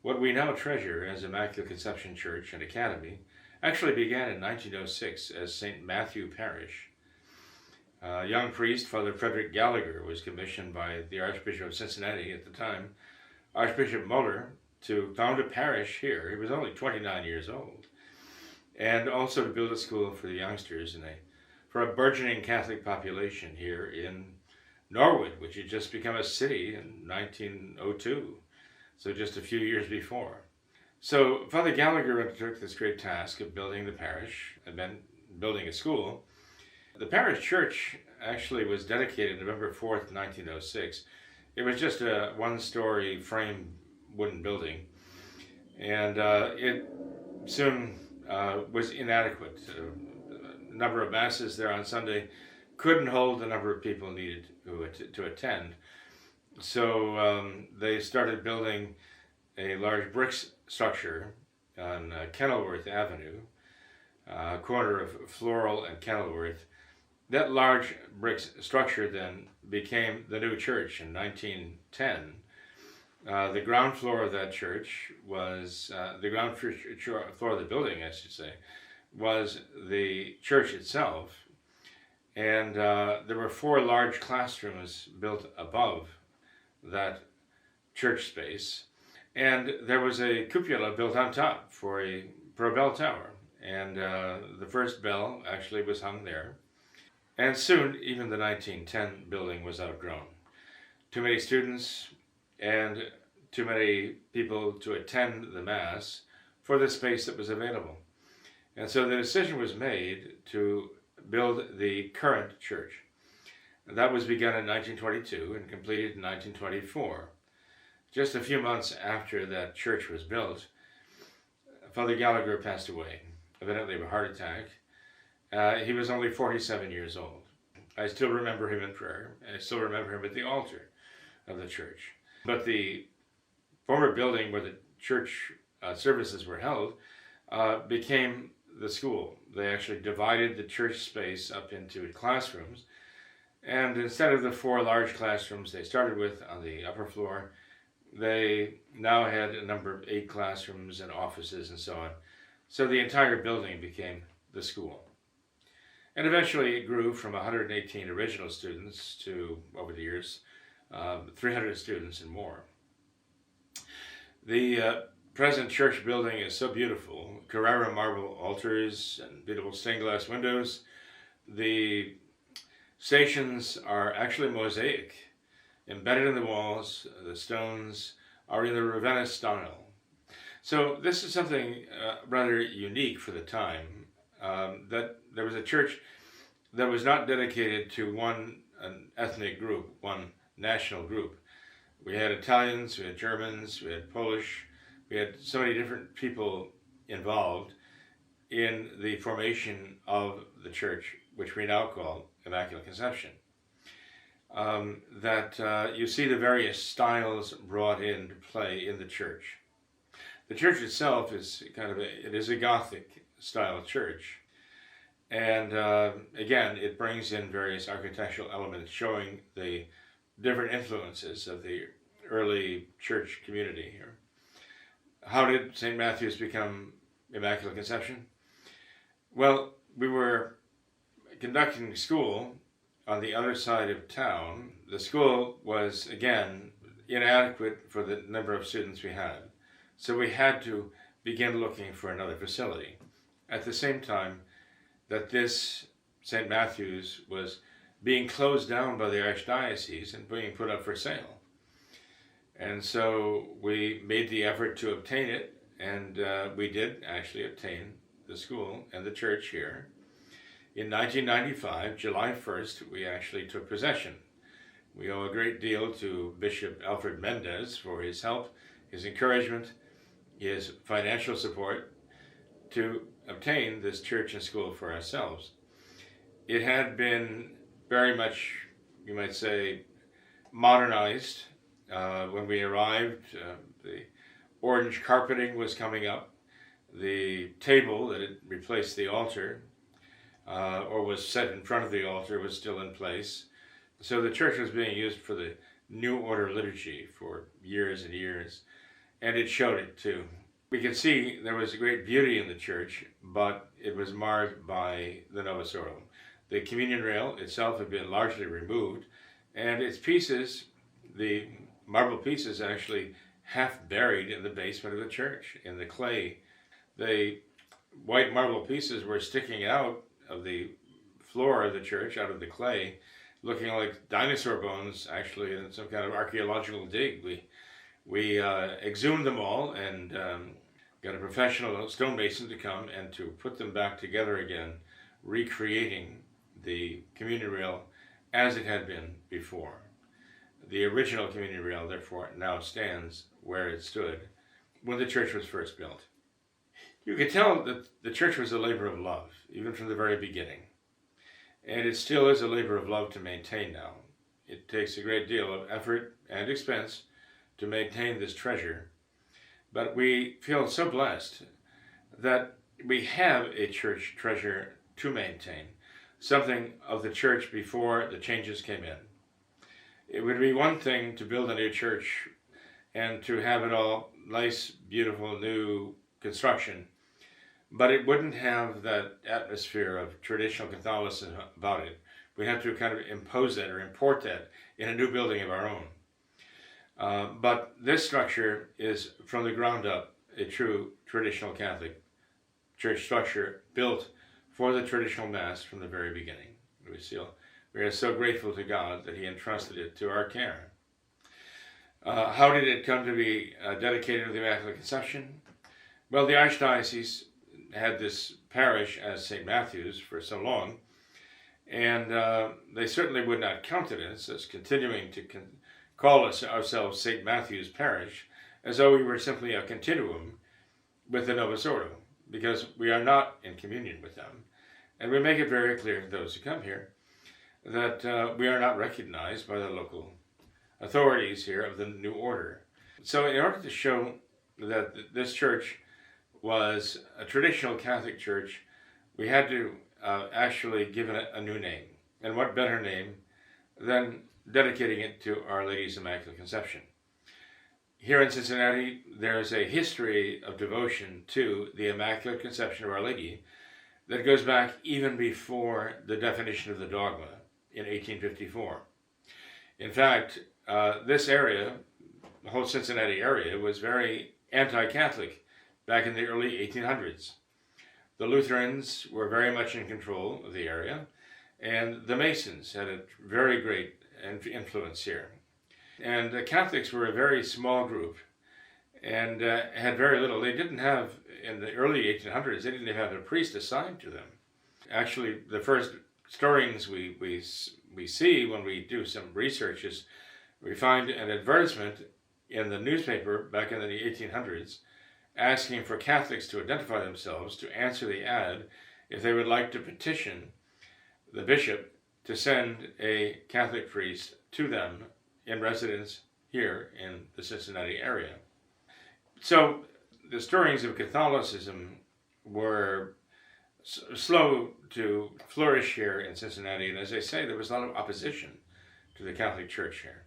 What we now treasure as Immaculate Conception Church and Academy actually began in 1906 as St. Matthew Parish. A young priest, Father Frederick Gallagher, was commissioned by the Archbishop of Cincinnati at the time, Archbishop Muller, to found a parish here. He was only 29 years old. And also to build a school for the youngsters for a burgeoning Catholic population here in Norwood, which had just become a city in 1902, so just a few years before. So Father Gallagher undertook this great task of building the parish and then building a school. The parish church actually was dedicated November 4th, 1906. It was just a one-story frame wooden building, and it soon was inadequate. The number of masses there on Sunday couldn't hold the number of people needed to attend. So they started building a large brick structure on Kenilworth Avenue, corner of Floral and Kenilworth. That large brick structure then became the new church in 1910. The ground floor of that church was, the ground floor of the building, I should say, was the church itself. And there were 4 large classrooms built above that church space. And there was a cupola built on top for a bell tower. And the first bell actually was hung there. And soon, even the 1910 building was outgrown. Too many students and too many people to attend the Mass for the space that was available. And so the decision was made to build the current church. And that was begun in 1922 and completed in 1924. Just a few months after that church was built, Father Gallagher passed away, evidently of a heart attack. He was only 47 years old. I still remember him in prayer, and I still remember him at the altar of the church. But the former building where the church services were held became the school. They actually divided the church space up into classrooms, and instead of the 4 large classrooms they started with on the upper floor, they now had a number of 8 classrooms and offices and so on. So the entire building became the school. And eventually it grew from 118 original students to, over the years, 300 students and more. The present church building is so beautiful. Carrara marble altars and beautiful stained glass windows. The stations are actually mosaic, embedded in the walls. The stones are in the Ravenna style. So this is something rather unique for the time, that there was a church that was not dedicated to an ethnic group, one national group. We had Italians, we had Germans, we had Polish, we had so many different people involved in the formation of the church, which we now call Immaculate Conception. You see the various styles brought into play in the church. The church itself is it is a Gothic style church. And again, it brings in various architectural elements showing the different influences of the early church community here. How did St. Matthew's become Immaculate Conception? Well, we were conducting school on the other side of town. The school was, again, inadequate for the number of students we had. So we had to begin looking for another facility. At the same time that this St. Matthew's was being closed down by the Archdiocese and being put up for sale. And so we made the effort to obtain it, and we did actually obtain the school and the church here. In 1995, July 1st, we actually took possession. We owe a great deal to Bishop Alfred Mendez for his help, his encouragement, his financial support to obtain this church and school for ourselves. It had been very much, you might say, modernized. When we arrived, the orange carpeting was coming up. The table that had replaced the altar, or was set in front of the altar, was still in place. So the church was being used for the New Order liturgy for years and years. and it showed it too. We could see there was a great beauty in the church, but it was marred by the Novus Ordo. The communion rail itself had been largely removed, and its pieces, the marble pieces, actually half buried in the basement of the church, in the clay. The white marble pieces were sticking out of the floor of the church, out of the clay, looking like dinosaur bones, actually, in some kind of archaeological dig. We exhumed them all and got a professional stonemason to come and to put them back together again, recreating the communion rail as it had been before. The original communion rail, therefore, now stands where it stood when the church was first built. You could tell that the church was a labor of love, even from the very beginning. And it still is a labor of love to maintain now. It takes a great deal of effort and expense to maintain this treasure. But we feel so blessed that we have a church treasure to maintain, something of the church before the changes came in. It would be one thing to build a new church and to have it all nice, beautiful, new construction, but it wouldn't have that atmosphere of traditional Catholicism about it. We'd have to kind of impose that or import that in a new building of our own. But this structure is, from the ground up, a true traditional Catholic church structure built for the traditional Mass from the very beginning. We are so grateful to God that He entrusted it to our care. How did it come to be dedicated to the Immaculate Conception? Well, the Archdiocese had this parish as St. Matthew's for so long, and they certainly would not countenance us continuing to call ourselves St. Matthew's Parish as though we were simply a continuum with the Novus Ordo, because we are not in communion with them. And we make it very clear to those who come here that we are not recognized by the local authorities here of the new order. So in order to show that this church was a traditional Catholic church, we had to actually give it a new name. And what better name than dedicating it to Our Lady's Immaculate Conception. Here in Cincinnati, there's a history of devotion to the Immaculate Conception of Our Lady that goes back even before the definition of the dogma in 1854. In fact, this area, the whole Cincinnati area, was very anti-Catholic back in the early 1800s. The Lutherans were very much in control of the area, and the Masons had a very great influence here. And the Catholics were a very small group and had very little. They didn't have, in the early 1800s, they didn't even have a priest assigned to them. Actually, the first stirrings we see when we do some research is we find an advertisement in the newspaper back in the 1800s asking for Catholics to identify themselves, to answer the ad, if they would like to petition the bishop to send a Catholic priest to them in residence here in the Cincinnati area. So the stirrings of Catholicism were slow to flourish here in Cincinnati, and as I say, there was a lot of opposition to the Catholic Church here.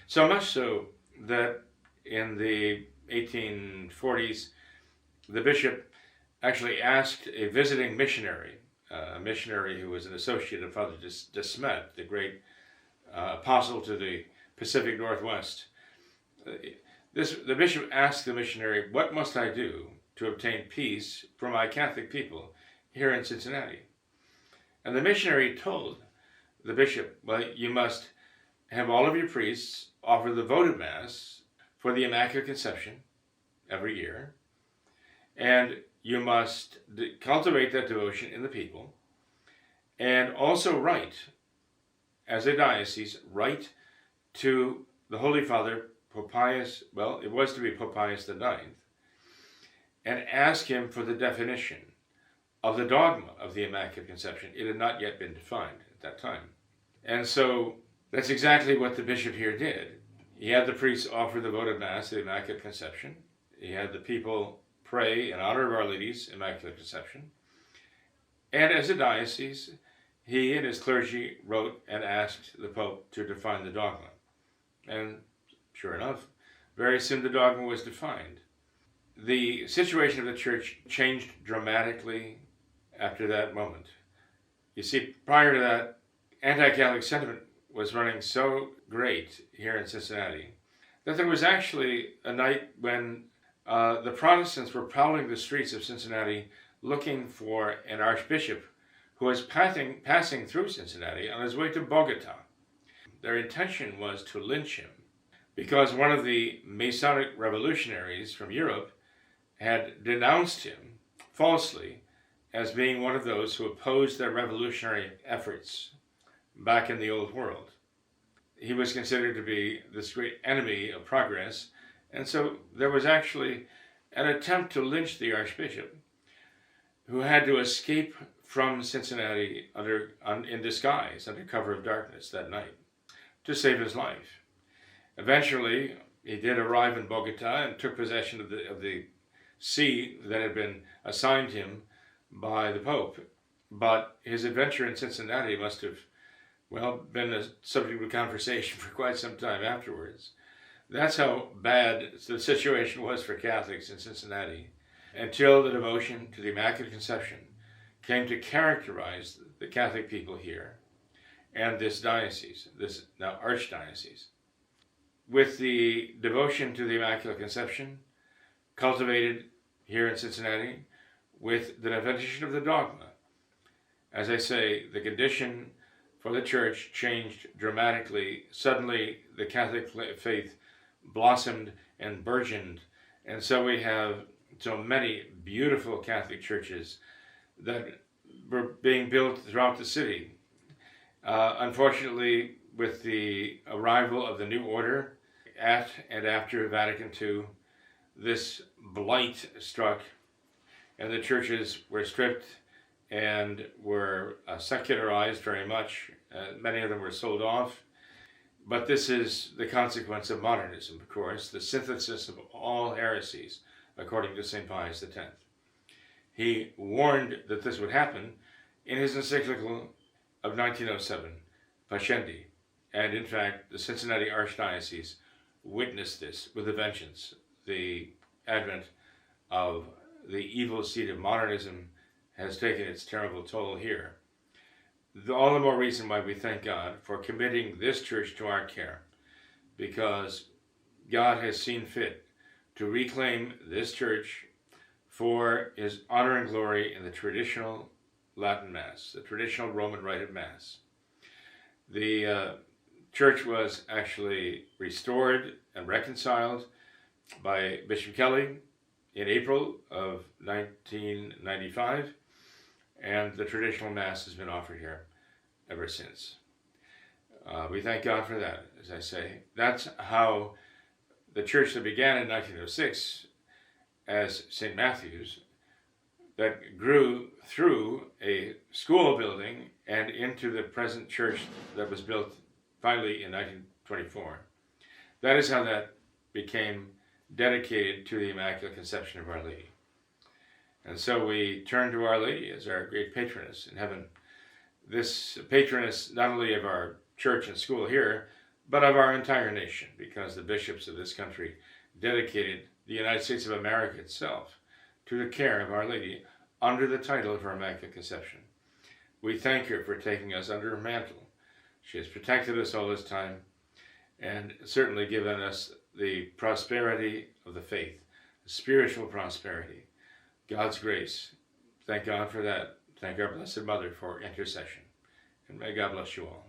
So much so that in the 1840s, the bishop actually asked a visiting missionary, a missionary who was an associate of Father de Smet, the great apostle to the Pacific Northwest. The bishop asked the missionary, "What must I do to obtain peace for my Catholic people here in Cincinnati?" And the missionary told the bishop, "Well, you must have all of your priests offer the votive Mass for the Immaculate Conception every year, and you must cultivate that devotion in the people, and also write, as a diocese, write to the Holy Father, Pope Pius, well, it was to be Pope Pius IX, and ask him for the definition of the dogma of the Immaculate Conception. It had not yet been defined at that time. And so that's exactly what the bishop here did. He had the priests offer the votive Mass of the Immaculate Conception. He had the people pray in honor of Our Lady's Immaculate Conception. And as a diocese, he and his clergy wrote and asked the Pope to define the dogma. And sure enough, very soon the dogma was defined. The situation of the church changed dramatically after that moment. You see, prior to that, anti-Catholic sentiment was running so great here in Cincinnati that there was actually a night when the Protestants were prowling the streets of Cincinnati looking for an archbishop who was passing through Cincinnati on his way to Bogota. Their intention was to lynch him because one of the Masonic revolutionaries from Europe had denounced him falsely as being one of those who opposed their revolutionary efforts back in the Old World. He was considered to be this great enemy of progress, and so there was actually an attempt to lynch the archbishop, who had to escape from Cincinnati in disguise, under cover of darkness that night, to save his life. Eventually, he did arrive in Bogota and took possession of the see that had been assigned him by the Pope. But his adventure in Cincinnati must have, been a subject of conversation for quite some time afterwards. That's how bad the situation was for Catholics in Cincinnati, until the devotion to the Immaculate Conception came to characterize the Catholic people here and this diocese, this now archdiocese. With the devotion to the Immaculate Conception cultivated here in Cincinnati, with the definition of the dogma, as I say, the condition for the church changed dramatically. Suddenly, the Catholic faith blossomed and burgeoned, and so we have so many beautiful Catholic churches that were being built throughout the city. Unfortunately, with the arrival of the new order at and after Vatican II, this blight struck, and the churches were stripped and were secularized very much. Many of them were sold off. But this is the consequence of modernism, of course, the synthesis of all heresies, according to St. Pius X. He warned that this would happen in his encyclical of 1907, Pascendi, and in fact, the Cincinnati Archdiocese witnessed this with a vengeance. The advent of the evil seed of modernism has taken its terrible toll here. All the more reason why we thank God for committing this church to our care, because God has seen fit to reclaim this church for his honor and glory in the traditional Latin Mass, the traditional Roman rite of Mass. The church was actually restored and reconciled by Bishop Kelly in April of 1995, and the traditional Mass has been offered here ever since. We thank God for that, as I say. That's how the church that began in 1906 as St. Matthew's, that grew through a school building and into the present church that was built finally in 1924. That is how that became dedicated to the Immaculate Conception of Our Lady. And so we turn to Our Lady as our great patroness in heaven. This patroness not only of our church and school here, but of our entire nation, because the bishops of this country dedicated the United States of America itself to the care of Our Lady under the title of her Immaculate Conception. We thank her for taking us under her mantle. She has protected us all this time and certainly given us the prosperity of the faith, the spiritual prosperity, God's grace. Thank God for that. Thank our Blessed Mother for intercession. And may God bless you all.